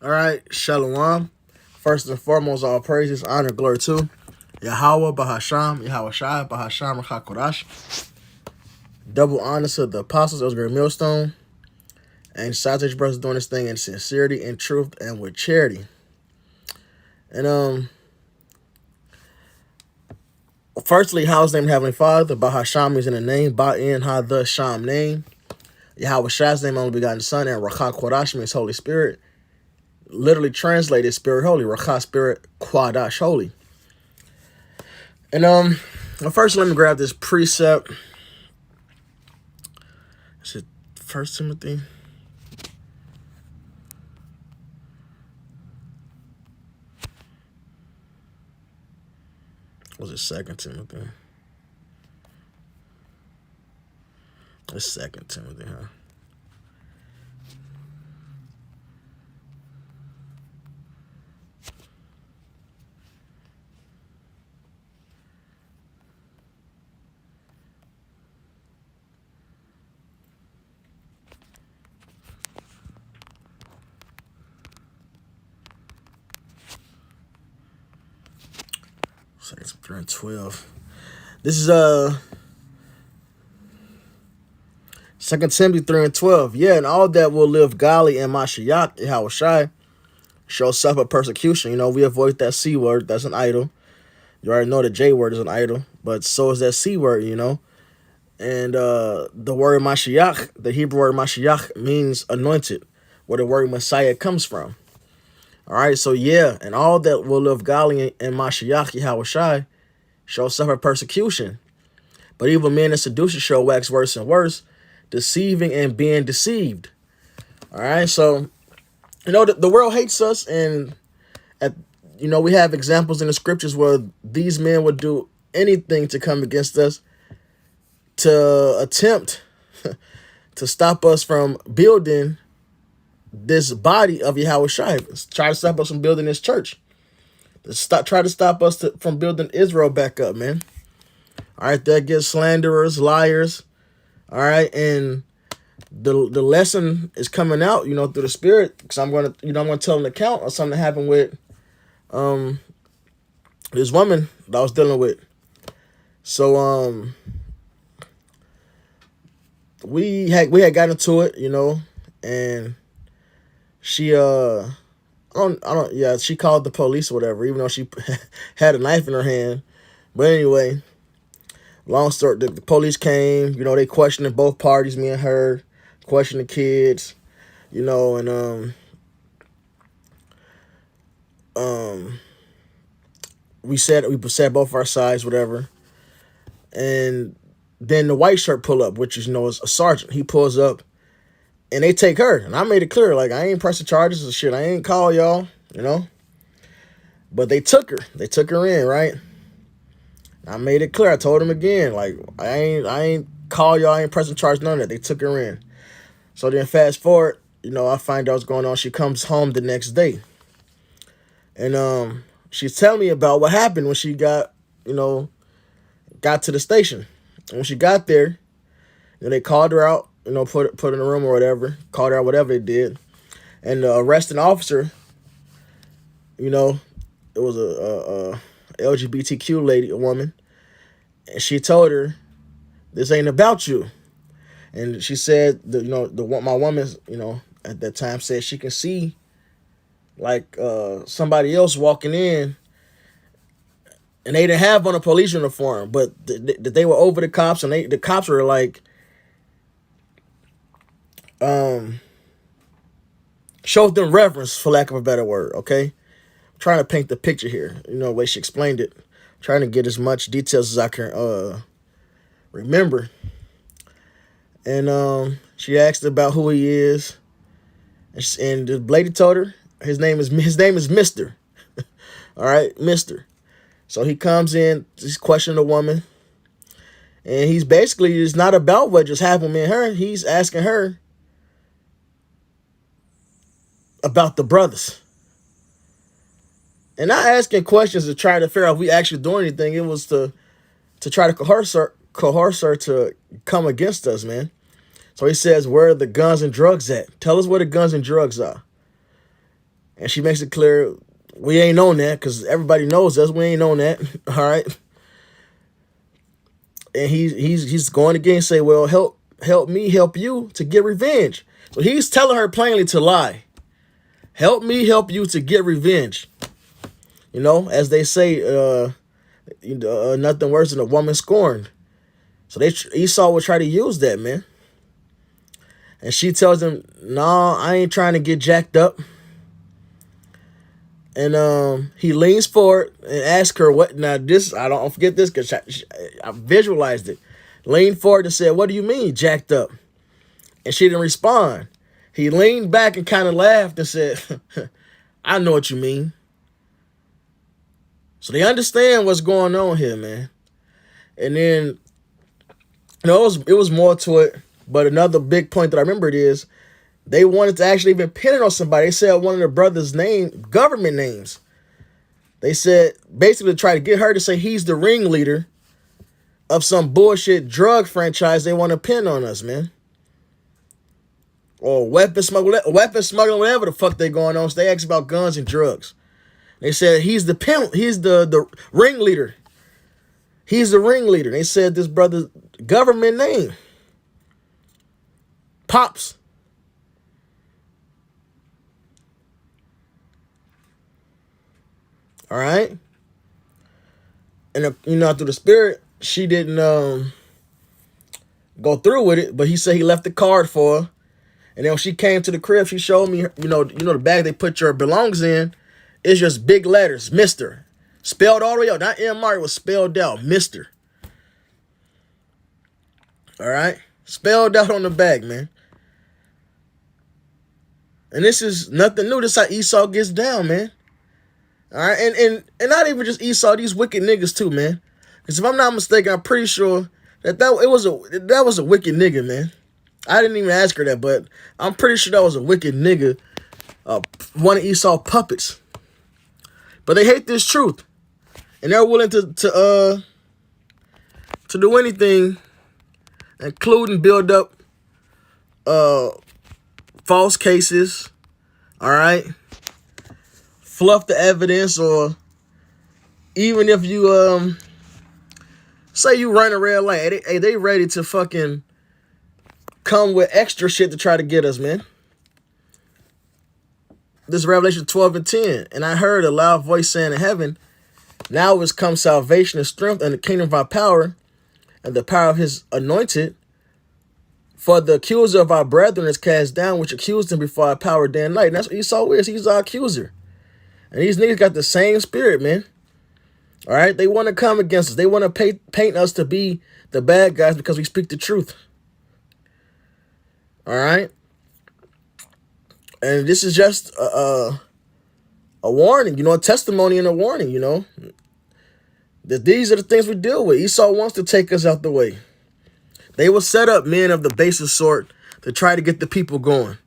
All right, Shalom. First and foremost, all praises, honor, glory to Yahweh, Bahasham, Yahweh Shai, Bahasham, Rachakodash. Double honor to the apostles, those great millstone, and Sausage Brothers doing this thing in sincerity and truth and with charity. And firstly, how's name Heavenly Father? Bahasham is in the name, Ba'in Ha the Sham name. Yahweh Shai's name, only begotten Son, and Rachakodash means Holy Spirit. Literally translated Spirit Holy, Rakha Spirit, Quadash Holy. And first let me grab this precept. Is it First Timothy? Was it Second Timothy? It's Second Timothy, huh? Second 3 and 12. This is 2 Timothy 3 and 12. Yeah, and all that will live godly in Mashiach, Yahweh Shai, shall suffer persecution. You know, we avoid that C word. That's an idol. You already know the J word is an idol, but so is that C word, you know. And the word Mashiach, the Hebrew word Mashiach, means anointed, where the word Messiah comes from. All right, so yeah, and all that will live godly in Mashiach, Yahweh Shai, shall suffer persecution. But evil men and seducers shall wax worse and worse, deceiving and being deceived. All right, so, you know, the world hates us, and, we have examples in the scriptures where these men would do anything to come against us to attempt to stop us from building this body of Yahweh Shai. Try to stop us from building this church. Try to stop us from building Israel back up, man. All right, that gets slanderers, liars. All right, and the lesson is coming out, through the Spirit, because I'm gonna tell an account of something that happened with this woman that I was dealing with. So we had gotten into it, and she she called the police or whatever, even though she had a knife in her hand. But anyway, long story, the police came, they questioned both parties, me and her, questioned the kids, and we said both our sides, whatever. And then the white shirt pull up, which is, is a sergeant. He pulls up and they take her. And I made it clear, like, I ain't pressing charges or shit. I ain't call y'all, But they took her. They took her in, right? I made it clear. I told him again, like, I ain't call y'all, I ain't pressing charges, none of that. They took her in. So then fast forward, I find out what's going on. She comes home the next day. And she's telling me about what happened when she got to the station. And when she got there, they called her out, put in a room or whatever, called her out, whatever they did. And the arresting officer, it was a LGBTQ lady, a woman, and she told her, "This ain't about you." And she said, my woman, at that time said she can see, like, somebody else walking in, and they didn't have on a police uniform, but they were over the cops, and the cops were like, showed them reverence, for lack of a better word. Okay, I'm trying to paint the picture here. The way she explained it, I'm trying to get as much details as I can remember. And she asked about who he is, and the lady told her his name is Mister. All right, Mister. So he comes in, he's questioning the woman, and he's basically, it's not about what just happened with her. He's asking her about the brothers. And not asking questions to try to figure out if we actually doing anything. It was to try to coerce her to come against us, man. So he says, "Where are the guns and drugs at? Tell us where the guns and drugs are." And she makes it clear we ain't on that because everybody knows us. We ain't on that. All right. And he's going again and say, well, help me help you to get revenge. So he's telling her plainly to lie. Help me help you to get revenge. You know, as they say, nothing worse than a woman scorned. So Esau will try to use that, man. And she tells him, "No, I ain't trying to get jacked up." And he leans forward and asks her, "What?" Now this, I don't forget this because I visualized it. Leaned forward and said, "What do you mean, jacked up?" And she didn't respond. He leaned back and kind of laughed and said, "I know what you mean." So they understand what's going on here, man. And then, it was more to it. But another big point that I remembered is they wanted to actually even pin it on somebody. They said one of their brothers' government names. They said basically to try to get her to say he's the ringleader of some bullshit drug franchise they want to pin on us, man. Or weapon smuggling, whatever the fuck they going on. So they asked about guns and drugs. They said he's the pimp, he's the ringleader. He's the ringleader. They said this brother's government name. Pops. All right. And through the spirit, she didn't go through with it, but he said he left the card for her. And then when she came to the crib, she showed me, the bag they put your belongings in. It's just big letters, Mr. Spelled all the way out. Not M-R, it was spelled out, Mr. All right? Spelled out on the bag, man. And this is nothing new. This is how Esau gets down, man. All right? And not even just Esau, these wicked niggas too, man. Because if I'm not mistaken, I'm pretty sure that was a wicked nigga, man. I didn't even ask her that, but I'm pretty sure that was a wicked nigga. One of Esau's puppets. But they hate this truth. And they're willing to do anything, including build up false cases. All right? Fluff the evidence, or even if you say you run a red light, they ready to fucking come with extra shit to try to get us, man. This is Revelation 12 and 10. And I heard a loud voice saying in heaven, now is come salvation and strength and the kingdom of our power and the power of his anointed. For the accuser of our brethren is cast down, which accused him before our power day and night. And that's what Esau is. He's our accuser. And these niggas got the same spirit, man. All right? They want to come against us. They want to paint us to be the bad guys because we speak the truth. All right? And this is just a warning, a testimony and a warning, that these are the things we deal with. Esau wants to take us out the way. They will set up men of the basest sort to try to get the people going.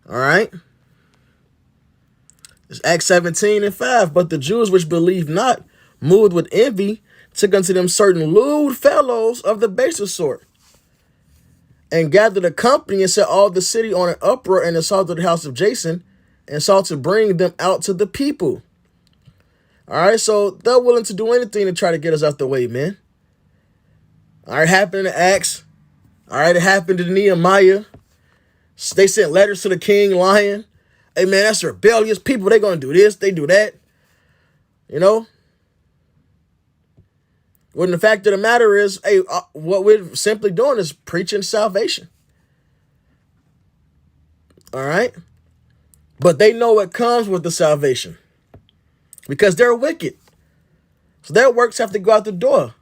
All right? It's Acts 17 and 5. But the Jews which believed not, moved with envy, took unto them certain lewd fellows of the basest sort, and gathered a company and set all the city on an uproar and assaulted the house of Jason and sought to bring them out to the people. All right, so they're willing to do anything to try to get us out the way, man. All right, it happened in Acts. All right, it happened to Nehemiah. They sent letters to the king, lying. Hey, man, that's rebellious people. They're going to do this, they do that. When the fact of the matter is, what we're simply doing is preaching salvation. All right? But they know what comes with the salvation because they're wicked. So their works have to go out the door.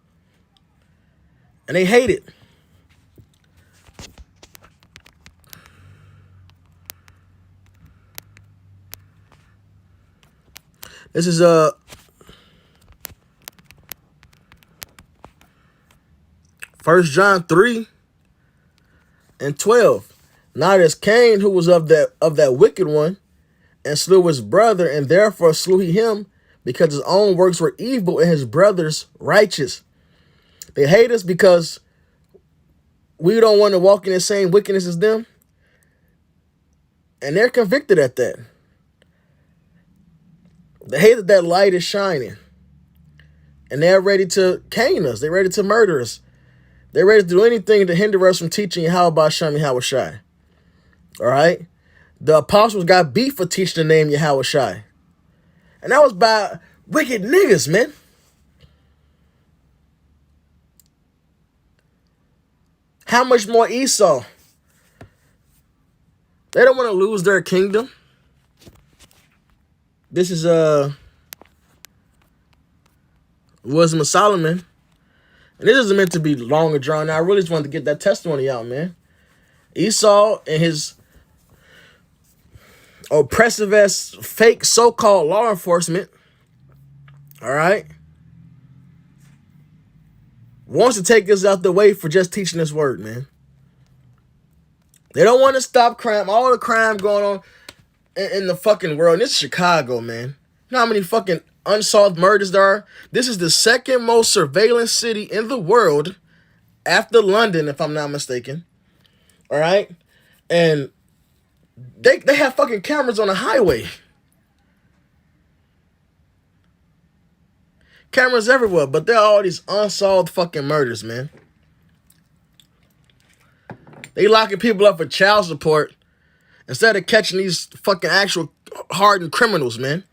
And they hate it. This is 1 John 3 and 12. Not as Cain, who was of that wicked one, and slew his brother, and therefore slew he him, because his own works were evil and his brother's righteous. They hate us because we don't want to walk in the same wickedness as them. And they're convicted at that. They hate that light is shining. And they're ready to cane us. They're ready to murder us. They're ready to do anything to hinder us from teaching how about Shem Yahweh Shai. All right? The apostles got beef for teaching the name Yahweh Shai. And that was by wicked niggas, man. How much more Esau? They don't want to lose their kingdom. This is Wisdom of Solomon. And this isn't meant to be long or drawn out. I really just wanted to get that testimony out, man. Esau and his oppressive ass fake so-called law enforcement, all right, wants to take us out the way for just teaching this word, man. They don't want to stop crime, all the crime going on in the fucking world. And this is Chicago, man. You know how many fucking unsolved murders there are? This is the second most surveillance city in the world after London, if I'm not mistaken. All right? And they have fucking cameras on the highway. Cameras everywhere, but there are all these unsolved fucking murders, man. They locking people up for child support instead of catching these fucking actual hardened criminals, man.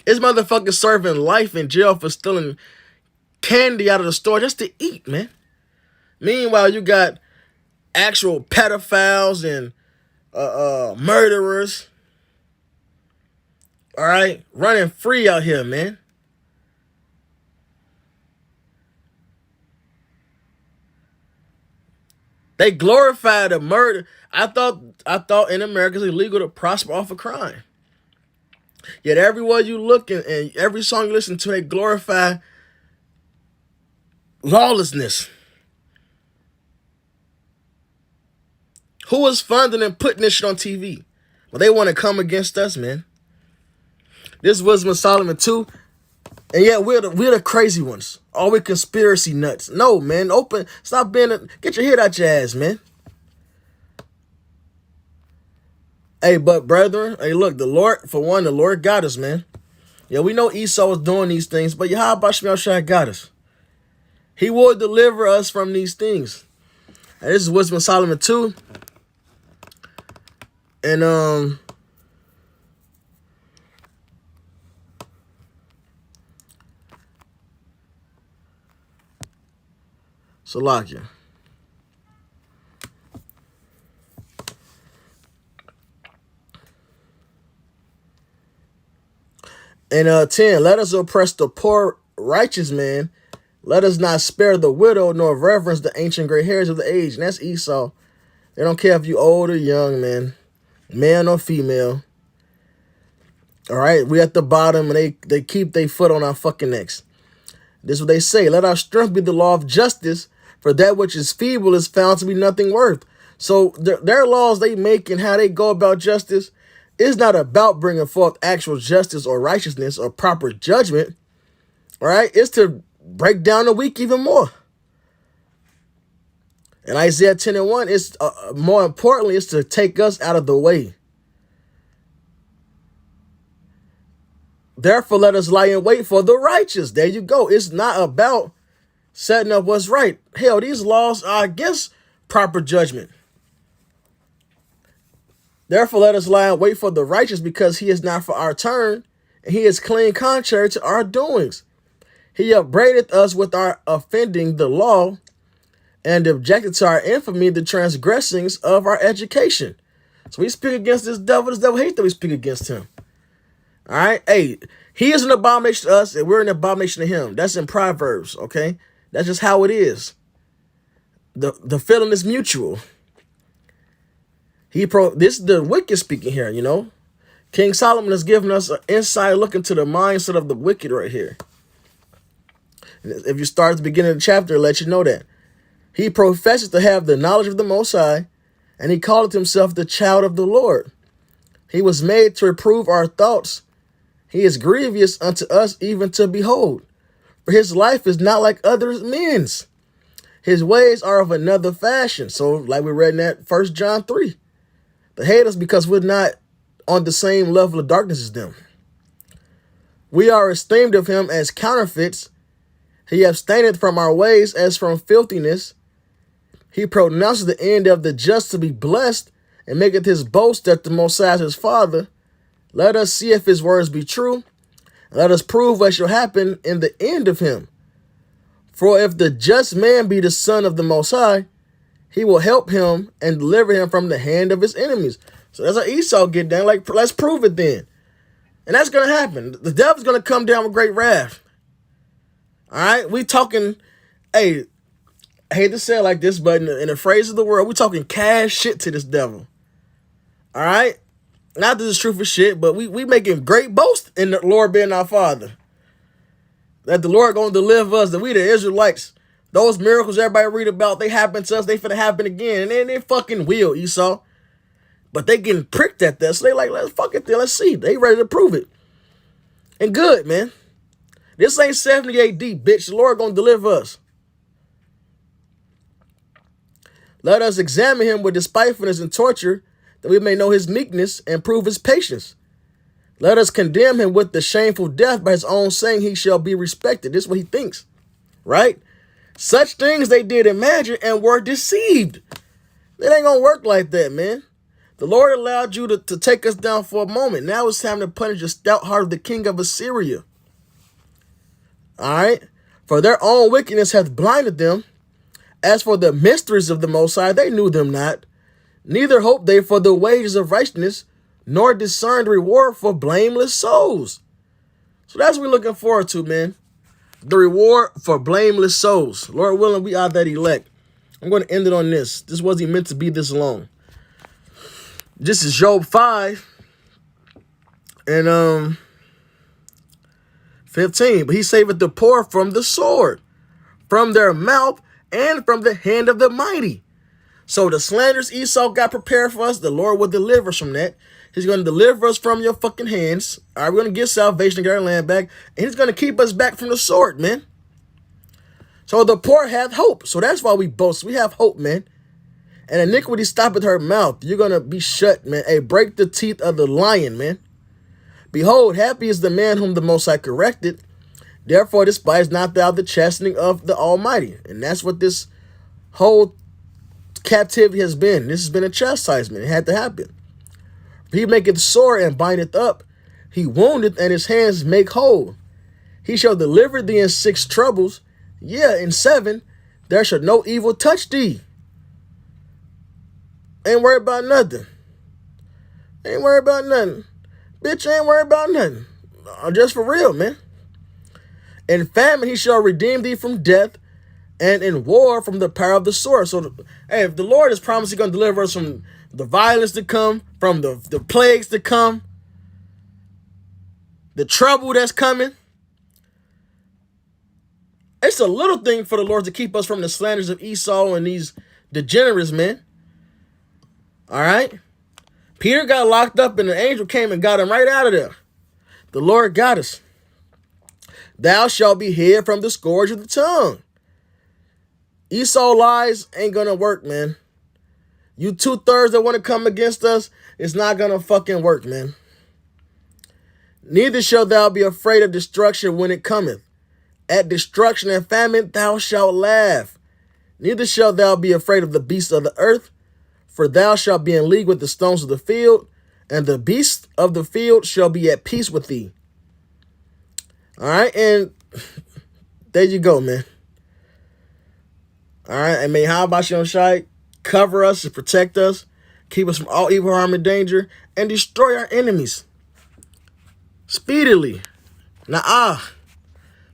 This motherfucker serving life in jail for stealing candy out of the store just to eat, man. Meanwhile, you got actual pedophiles and murderers, all right, running free out here, man. They glorify the murder. I thought in America it's illegal to prosper off of crime. Yet everywhere you look and every song you listen to, they glorify lawlessness. Who is funding and putting this shit on TV? Well, they want to come against us, man. This was Wisdom of Solomon too. And yeah, we're the crazy ones. All we conspiracy nuts. No, man. Stop get your head out your ass, man. Hey, but brethren, hey, look, the Lord got us, man. Yeah, we know Esau was doing these things, but Yahweh Shem Shai got us. He will deliver us from these things. And this is Wisdom of Solomon 2. And Salakia. And 10, let us oppress the poor righteous man. Let us not spare the widow, nor reverence the ancient gray hairs of the age. And that's Esau. They don't care if you old or young, man. Man or female. All right, we at the bottom, and they keep their foot on our fucking necks. This is what they say. Let our strength be the law of justice, for that which is feeble is found to be nothing worth. So their laws they make and how they go about justice is not about bringing forth actual justice or righteousness or proper judgment. All right, it's to break down the weak even more. And Isaiah 10:1 is more importantly, it's to take us out of the way. Therefore, let us lie in wait for the righteous. There you go. It's not about setting up what's right. Hell, these laws are against proper judgment. Therefore, let us lie in wait for the righteous, because he is not for our turn, and he is clean contrary to our doings. He upbraideth us with our offending the law, and objected to our infamy the transgressings of our education. So we speak against this devil. This devil hates that we speak against him. All right? Hey, he is an abomination to us, and we're an abomination to him. That's in Proverbs, okay? That's just how it is. The feeling is mutual. This is the wicked speaking here, you know. King Solomon has given us an inside look into the mindset of the wicked right here. And if you start at the beginning of the chapter, it'll let you know that. He professes to have the knowledge of the Most High, and he calleth himself the child of the Lord. He was made to reprove our thoughts. He is grievous unto us even to behold. For his life is not like other men's. His ways are of another fashion. So like we read in that 1 John 3. They hate us because we're not on the same level of darkness as them. We are esteemed of him as counterfeits. He abstaineth from our ways as from filthiness. He pronounces the end of the just to be blessed, and maketh his boast that the Most High is his Father. Let us see if his words be true, and let us prove what shall happen in the end of him. For if the just man be the son of the Most High, he will help him and deliver him from the hand of his enemies. So that's how Esau get down. Like, let's prove it then. And that's going to happen. The devil's going to come down with great wrath. All right? We talking, hey, I hate to say it like this, but in the phrase of the world, we talking cash shit to this devil. All right? Not that it's true for shit, but we making great boast in the Lord being our Father. That the Lord going to deliver us, that we the Israelites. Those miracles everybody read about, they happen to us, they finna happen again. And then they fucking will, Esau. But they getting pricked at that. So they like, let's fuck it there, let's see. They ready to prove it. And good, man. This ain't 70 AD, bitch. The Lord gonna deliver us. Let us examine him with despitefulness and torture, that we may know his meekness and prove his patience. Let us condemn him with the shameful death by his own saying he shall be respected. This is what he thinks, right? Such things they did imagine and were deceived. It ain't gonna work like that, man. The Lord allowed you to take us down for a moment. Now it's time to punish the stout heart of the king of Assyria. All right? For their own wickedness hath blinded them. As for the mysteries of the Most High, they knew them not. Neither hoped they for the wages of righteousness, nor discerned reward for blameless souls. So that's what we're looking forward to, man. The reward for blameless souls. Lord willing, we are that elect. I'm going to end it on this. This wasn't meant to be this long. This is Job 5 and 15. But he saveth the poor from the sword, from their mouth, and from the hand of the mighty. So the slanders Esau got prepared for us, the Lord will deliver us from that. He's going to deliver us from your fucking hands. All right, we're going to get salvation and get our land back. And he's going to keep us back from the sword, man. So the poor have hope. So that's why we boast. We have hope, man. And iniquity stoppeth her mouth. You're going to be shut, man. Hey, break the teeth of the lion, man. Behold, happy is the man whom the Most High corrected. Therefore despise not thou the chastening of the Almighty. And that's what this whole captivity has been. This has been a chastisement. It had to happen. He maketh sore and bindeth up. He woundeth, and his hands make whole. He shall deliver thee in 6 troubles. Yeah, in 7, there shall no evil touch thee. Ain't worried about nothing. Ain't worried about nothing. Bitch, ain't worried about nothing. Just for real, man. In famine he shall redeem thee from death, and in war from the power of the sword. So, hey, if the Lord has promised he's going to deliver us from the violence to come, from the plagues to come, the trouble that's coming, it's a little thing for the Lord to keep us from the slanders of Esau and these degenerates, man. All right? Peter got locked up and the angel came and got him right out of there. The Lord got us. Thou shalt be hid from the scourge of the tongue. Esau lies ain't gonna work, man. You 2/3 that want to come against us, it's not gonna fucking work, man. Neither shalt thou be afraid of destruction when it cometh. At destruction and famine thou shalt laugh. Neither shalt thou be afraid of the beasts of the earth, for thou shalt be in league with the stones of the field, and the beasts of the field shall be at peace with thee. All right, and there you go, man. All right, and may how about you on Shai cover us and protect us, keep us from all evil, harm, and danger, and destroy our enemies speedily.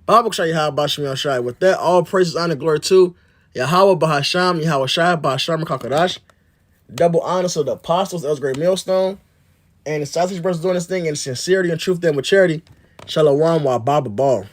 Bible show you how about you on Shai. With that, all praises, honor, glory to Yahweh Bahasham, Yahweh Shai, Bahasham Kakadash. Double honors of the apostles, that was great millstone. And the sausage brothers doing this thing in sincerity and truth and with charity. Shalom wa Baba Ball.